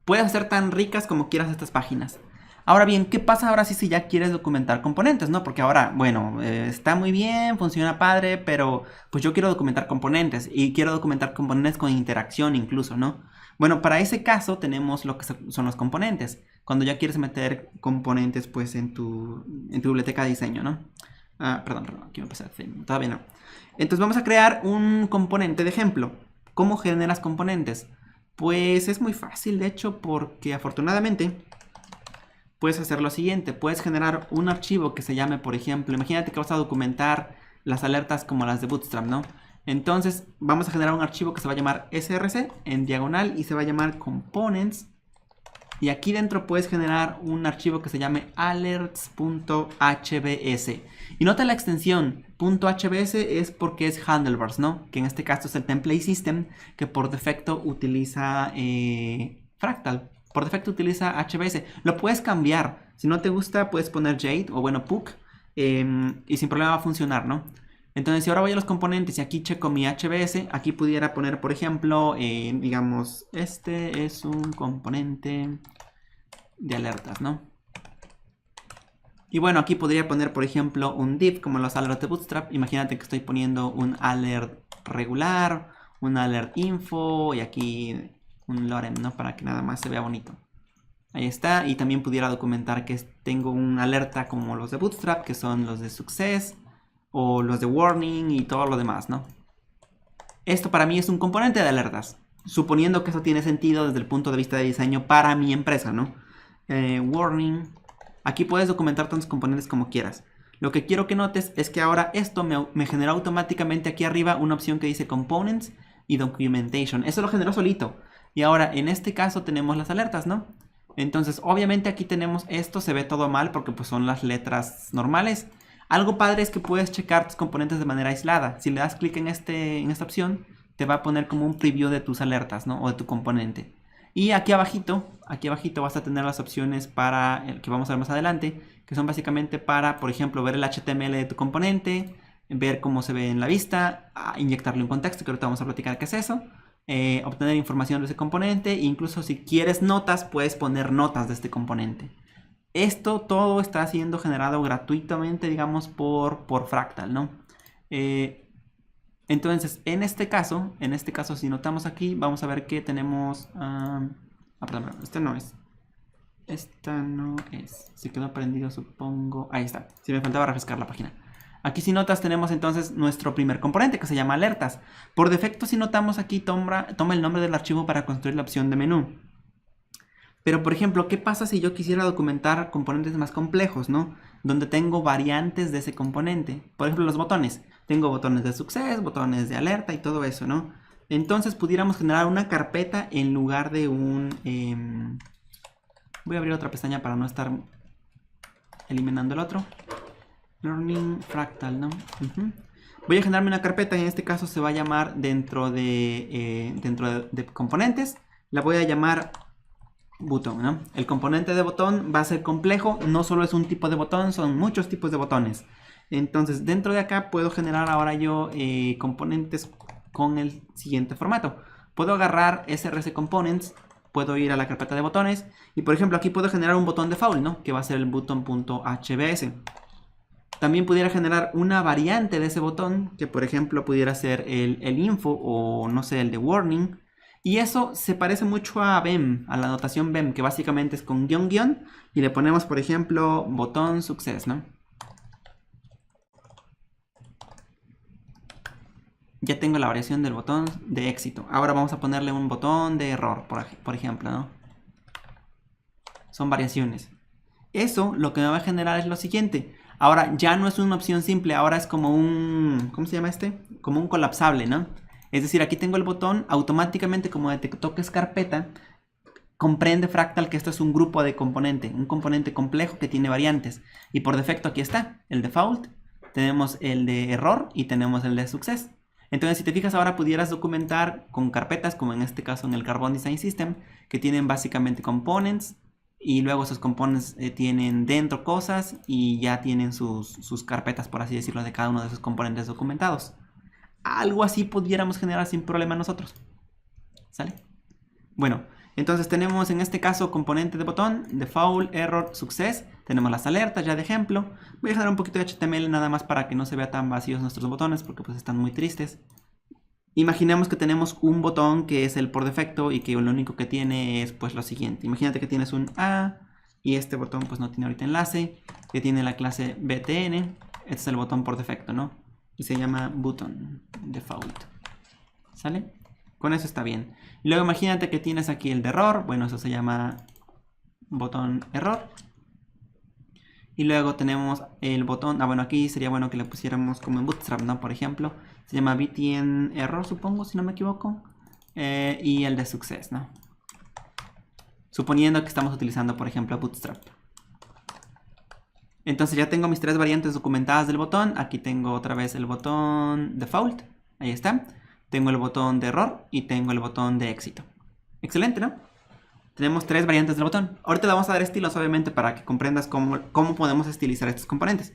Puedes hacer tan ricas como quieras estas páginas. Ahora bien, ¿qué pasa ahora si ya quieres documentar componentes, no? Porque ahora, bueno, está muy bien, funciona padre, pero pues yo quiero documentar componentes y quiero documentar componentes con interacción incluso, ¿no? Bueno, para ese caso tenemos lo que son los componentes. Cuando ya quieres meter componentes pues en tu biblioteca de diseño, ¿no? Perdón, aquí me empecé a hacer, todavía no. Entonces vamos a crear un componente de ejemplo. ¿Cómo generas componentes? Pues es muy fácil, de hecho, porque afortunadamente puedes hacer lo siguiente. Puedes generar un archivo que se llame, por ejemplo, imagínate que vas a documentar las alertas como las de Bootstrap, ¿no? Entonces vamos a generar un archivo que se va a llamar src en diagonal y se va a llamar components. Y aquí dentro puedes generar un archivo que se llame alerts.hbs. Y nota la extensión .hbs es porque es handlebars, ¿no? Que en este caso es el template system que por defecto utiliza Fractal. Por defecto utiliza HBS. Lo puedes cambiar. Si no te gusta, puedes poner Jade o bueno, Puck. Y sin problema va a funcionar, ¿no? Entonces, si ahora voy a los componentes y aquí checo mi HBS, aquí pudiera poner, por ejemplo, digamos, este es un componente de alertas, ¿no? Y bueno, aquí podría poner, por ejemplo, un div como los alerts de Bootstrap. Imagínate que estoy poniendo un alert regular, un alert info y aquí un lorem, ¿no? Para que nada más se vea bonito. Ahí está. Y también pudiera documentar que tengo una alerta como los de Bootstrap, que son los de Success o los de Warning y todo lo demás, ¿no? Esto para mí es un componente de alertas, suponiendo que eso tiene sentido desde el punto de vista de diseño para mi empresa, ¿no? Warning. Aquí puedes documentar tantos componentes como quieras. Lo que quiero que notes es que ahora esto me generó automáticamente aquí arriba una opción que dice Components y Documentation. Eso lo generó solito. Y ahora en este caso tenemos las alertas, ¿no? Entonces obviamente aquí tenemos esto, se ve todo mal porque pues son las letras normales. Algo padre es que puedes checar tus componentes de manera aislada. Si le das clic en esta opción, te va a poner como un preview de tus alertas, ¿no? O de tu componente. Y aquí abajito vas a tener las opciones para el que vamos a ver más adelante, que son básicamente para, por ejemplo, ver el HTML de tu componente, ver cómo se ve en la vista, inyectarle un contexto, que ahorita vamos a platicar qué es eso, obtener información de ese componente, e incluso si quieres notas, puedes poner notas de este componente. Esto todo está siendo generado gratuitamente, digamos, por Fractal, ¿no? Entonces, en este caso, si notamos aquí, vamos a ver que tenemos... perdón, este no es. Esta no es. Se quedó prendido, supongo. Ahí está. Si me faltaba refrescar la página. Aquí si notas tenemos entonces nuestro primer componente que se llama alertas. Por defecto si notamos aquí toma el nombre del archivo para construir la opción de menú. Pero por ejemplo, ¿qué pasa si yo quisiera documentar componentes más complejos, ¿no? Donde tengo variantes de ese componente. Por ejemplo, los botones. Tengo botones de success, botones de alerta y todo eso, ¿no? Entonces pudiéramos generar una carpeta en lugar de un... voy a abrir otra pestaña para no estar eliminando el otro. Learning Fractal, ¿no? Voy a generarme una carpeta y en este caso se va a llamar dentro de componentes. La voy a llamar botón, ¿no? El componente de botón va a ser complejo, no solo es un tipo de botón, son muchos tipos de botones. Entonces dentro de acá puedo generar ahora yo componentes con el siguiente formato. Puedo agarrar src components, puedo ir a la carpeta de botones y por ejemplo aquí puedo generar un botón default, ¿no? Que va a ser el button.hbs. También pudiera generar una variante de ese botón que por ejemplo pudiera ser el info o no sé, el de warning. Y eso se parece mucho a BEM, a la notación BEM, que básicamente es con guión guión. Y le ponemos, por ejemplo, botón success, ¿no? Ya tengo la variación del botón de éxito. Ahora vamos a ponerle un botón de error, por ejemplo, ¿no? Son variaciones. Eso lo que me va a generar es lo siguiente. Ahora ya no es una opción simple, ahora es como un... ¿cómo se llama este? Como un colapsable, ¿no? Es decir, aquí tengo el botón, automáticamente como detectó que es carpeta, comprende Fractal que esto es un grupo de componente, un componente complejo que tiene variantes. Y por defecto aquí está, el default, tenemos el de error y tenemos el de success. Entonces si te fijas ahora pudieras documentar con carpetas, como en este caso en el Carbon Design System, que tienen básicamente components, y luego esos components tienen dentro cosas y ya tienen sus carpetas, por así decirlo, de cada uno de esos componentes documentados. Algo así pudiéramos generar sin problema nosotros. ¿Sale? Bueno, Entonces tenemos en este caso componente de botón, default, error, success. Tenemos las alertas ya de ejemplo. Voy a dejar un poquito de HTML nada más para que no se vea tan vacíos nuestros botones porque pues están muy tristes. Imaginemos que tenemos un botón que es el por defecto y que lo único que tiene es pues lo siguiente. Imagínate que tienes un A y este botón pues no tiene ahorita enlace, que tiene la clase btn. Este es el botón por defecto, ¿no? Y se llama button default. ¿Sale? Con eso está bien. Y luego imagínate que tienes aquí el de error. Bueno, eso se llama botón error. Y luego tenemos el botón, bueno, aquí sería bueno que le pusiéramos como en Bootstrap, ¿no? Por ejemplo, se llama btn error, supongo, si no me equivoco. Y el de success, ¿no? Suponiendo que estamos utilizando, por ejemplo, Bootstrap. Entonces ya tengo mis tres variantes documentadas del botón. Aquí tengo otra vez el botón default. Ahí está. Tengo el botón de error y tengo el botón de éxito. Excelente, ¿no? Tenemos tres variantes del botón. Ahorita le vamos a dar estilos, obviamente, para que comprendas cómo podemos estilizar estos componentes.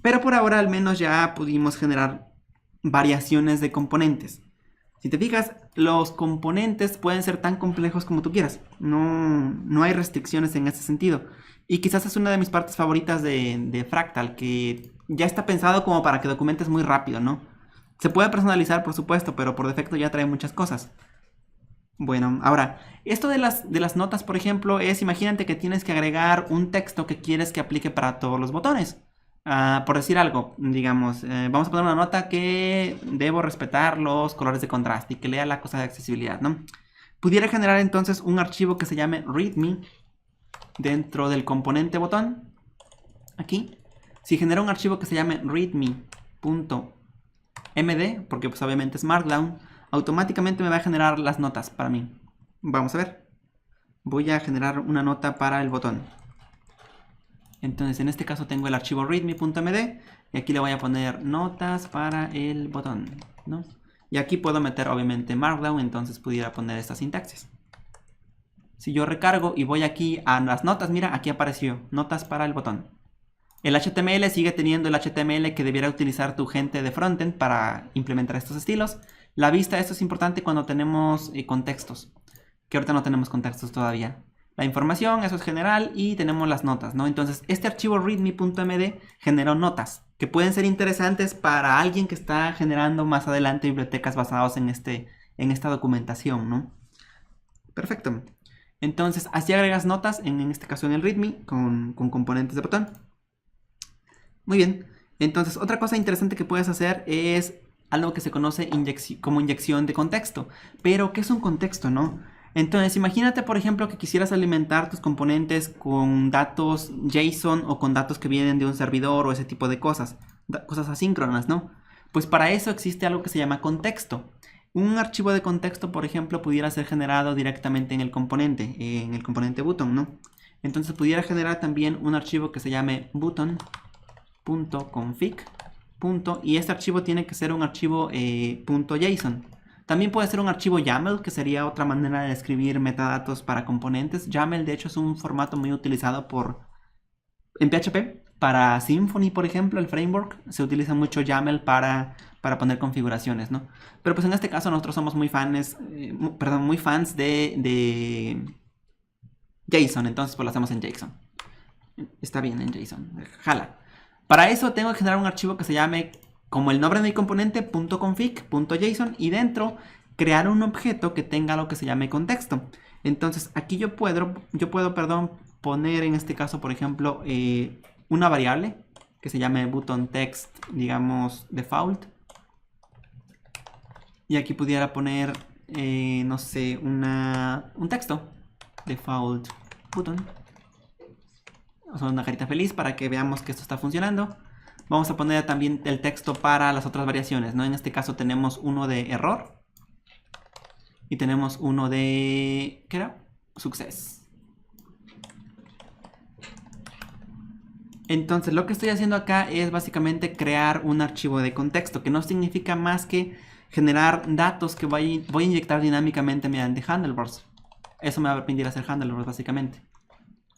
Pero por ahora al menos ya pudimos generar variaciones de componentes. Si te fijas, los componentes pueden ser tan complejos como tú quieras. No hay restricciones en ese sentido. Y quizás es una de mis partes favoritas de Fractal, que ya está pensado como para que documentes muy rápido, ¿no? Se puede personalizar, por supuesto, pero por defecto ya trae muchas cosas. Bueno, ahora, esto de las notas, por ejemplo, es, imagínate que tienes que agregar un texto que quieres que aplique para todos los botones. Por decir algo, digamos, vamos a poner una nota que debo respetar los colores de contraste y que lea la cosa de accesibilidad, ¿no? Pudiera generar entonces un archivo que se llame readme dentro del componente botón. Aquí, si genera un archivo que se llame readme.md, porque pues obviamente es Markdown, automáticamente me va a generar las notas para mí. Vamos a ver. Voy a generar una nota para el botón. Entonces en este caso tengo el archivo readme.md y aquí le voy a poner notas para el botón, ¿no? Y aquí puedo meter obviamente Markdown, entonces pudiera poner esta sintaxis. Si yo recargo y voy aquí a las notas, mira, aquí apareció notas para el botón. El HTML sigue teniendo el HTML que debiera utilizar tu gente de frontend para implementar estos estilos. La vista, esto es importante cuando tenemos contextos, que ahorita no tenemos contextos todavía. La información, eso es general, y tenemos las notas, ¿no? Entonces, este archivo readme.md generó notas que pueden ser interesantes para alguien que está generando más adelante bibliotecas basadas en esta documentación, ¿no? Perfecto. Entonces, así agregas notas, en este caso en el readme, con componentes de botón. Muy bien. Entonces, otra cosa interesante que puedes hacer es algo que se conoce como inyección de contexto. Pero, ¿qué es un contexto, no? Entonces, imagínate, por ejemplo, que quisieras alimentar tus componentes con datos JSON o con datos que vienen de un servidor o ese tipo de cosas. Cosas asíncronas, ¿no? Pues para eso existe algo que se llama contexto. Un archivo de contexto, por ejemplo, pudiera ser generado directamente en el componente button, ¿no? Entonces pudiera generar también un archivo que se llame button.config. Y este archivo tiene que ser un archivo .json. También puede ser un archivo YAML, que sería otra manera de escribir metadatos para componentes. YAML, de hecho, es un formato muy utilizado en PHP. Para Symfony, por ejemplo, el framework, se utiliza mucho YAML para poner configuraciones, ¿no? Pero pues en este caso nosotros somos muy fans de JSON, entonces pues lo hacemos en JSON. Está bien en JSON, jala. Para eso tengo que generar un archivo que se llame, como el nombre de mi componente, .config.json, y dentro crear un objeto que tenga lo que se llame contexto. Entonces aquí yo puedo poner en este caso, por ejemplo, una variable que se llame button text, digamos, default. Y aquí pudiera poner, no sé, un texto, default button. O sea, una carita feliz para que veamos que esto está funcionando. Vamos a poner también el texto para las otras variaciones, ¿no? En este caso tenemos uno de error. Y tenemos uno de, ¿qué era? Success. Entonces lo que estoy haciendo acá es básicamente crear un archivo de contexto, que no significa más que generar datos que voy a inyectar dinámicamente mediante handlebars. Eso me va a permitir hacer handlebars básicamente.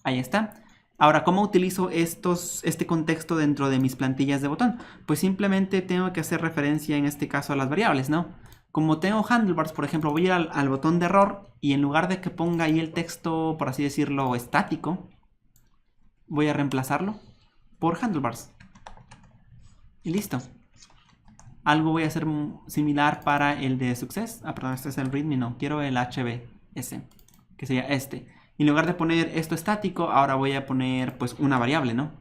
Ahí está. Ahora, ¿cómo utilizo este contexto dentro de mis plantillas de botón? Pues simplemente tengo que hacer referencia en este caso a las variables, ¿no? como tengo handlebars, por ejemplo, voy a ir al botón de error y en lugar de que ponga ahí el texto, por así decirlo, estático, voy a reemplazarlo por handlebars. Y listo. Algo voy a hacer similar para el de success. Ah, perdón, este es el readme, no. Quiero el HBS, que sería este. Y en lugar de poner esto estático, ahora voy a poner pues una variable, ¿no?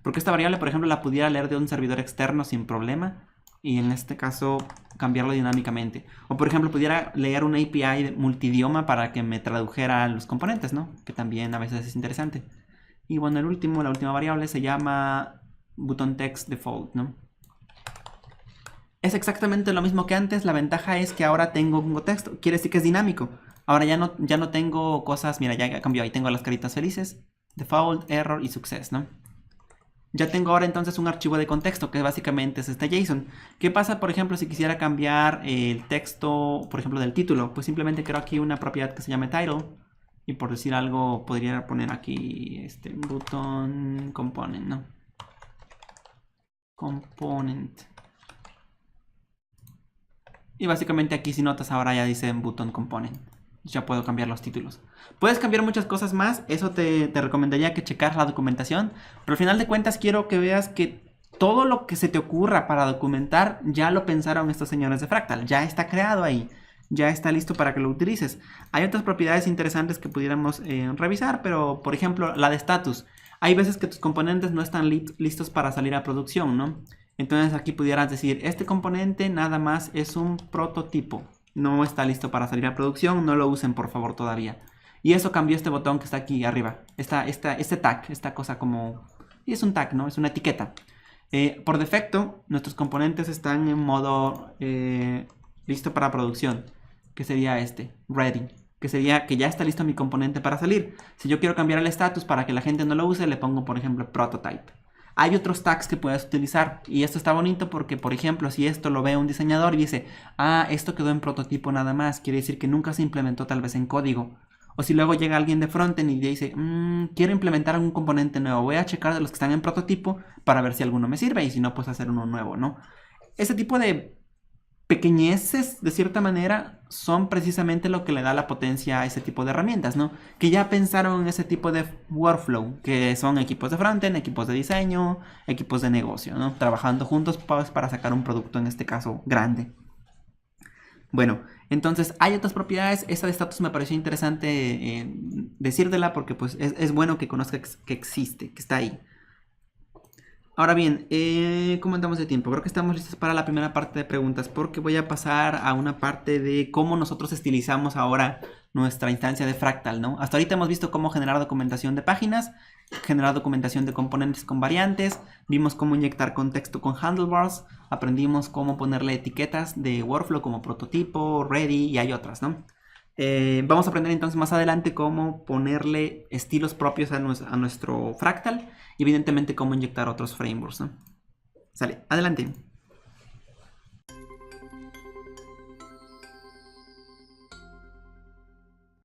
Porque esta variable, por ejemplo, la pudiera leer de un servidor externo sin problema. Y en este caso, cambiarlo dinámicamente. O por ejemplo, pudiera leer una API multidioma para que me tradujera los componentes, ¿no? Que también a veces es interesante. Y bueno, la última variable se llama button text default, ¿no? Es exactamente lo mismo que antes, la ventaja es que ahora tengo un texto, quiere decir que es dinámico. Ahora ya no tengo cosas, mira, ya cambió, ahí tengo las caritas felices, default, error y success, ¿no? Ya tengo ahora entonces un archivo de contexto que básicamente es este JSON. ¿Qué pasa, por ejemplo, si quisiera cambiar el texto, por ejemplo, del título? Pues simplemente creo aquí una propiedad que se llame title. Y por decir algo, podría poner aquí button component, ¿no? Component. Y básicamente aquí si notas ahora ya dice button component. Ya puedo cambiar los títulos. Puedes cambiar muchas cosas más. Eso te recomendaría que checar la documentación. Pero al final de cuentas quiero que veas que todo lo que se te ocurra para documentar ya lo pensaron estos señores de Fractal. Ya está creado ahí. Ya está listo para que lo utilices. Hay otras propiedades interesantes que pudiéramos revisar. Pero por ejemplo la de status. Hay veces que tus componentes no están listos para salir a producción, ¿no? Entonces aquí pudieras decir, este componente nada más es un prototipo. No está listo para salir a producción, no lo usen por favor todavía. Y eso cambió este botón que está aquí arriba. Este tag, esta cosa como... Y es un tag, ¿no? Es una etiqueta. Por defecto, nuestros componentes están en modo listo para producción. Que sería ready. Que sería que ya está listo mi componente para salir. Si yo quiero cambiar el status para que la gente no lo use, le pongo por ejemplo prototype. Hay otros tags que puedes utilizar y esto está bonito porque, por ejemplo, si esto lo ve un diseñador y dice, ah, esto quedó en prototipo nada más, quiere decir que nunca se implementó tal vez en código. O si luego llega alguien de frontend y dice, quiero implementar algún componente nuevo, voy a checar de los que están en prototipo para ver si alguno me sirve y si no, pues hacer uno nuevo, ¿no? Ese tipo de pequeñeces, de cierta manera, son precisamente lo que le da la potencia a ese tipo de herramientas, ¿no? Que ya pensaron en ese tipo de workflow, que son equipos de frontend, equipos de diseño, equipos de negocio, ¿no? Trabajando juntos pues, para sacar un producto, en este caso, grande. Bueno, entonces hay otras propiedades. Esta de status me pareció interesante decírtela porque pues es bueno que conozcas que existe, que está ahí. Ahora bien, ¿cómo andamos de tiempo? Creo que estamos listos para la primera parte de preguntas porque voy a pasar a una parte de cómo nosotros estilizamos ahora nuestra instancia de Fractal, ¿no? Hasta ahorita hemos visto cómo generar documentación de páginas, generar documentación de componentes con variantes, vimos cómo inyectar contexto con handlebars, aprendimos cómo ponerle etiquetas de workflow como prototipo, ready y hay otras, ¿no? Vamos a aprender entonces más adelante cómo ponerle estilos propios a nuestro Fractal y evidentemente cómo inyectar otros frameworks, ¿no? Sale, adelante.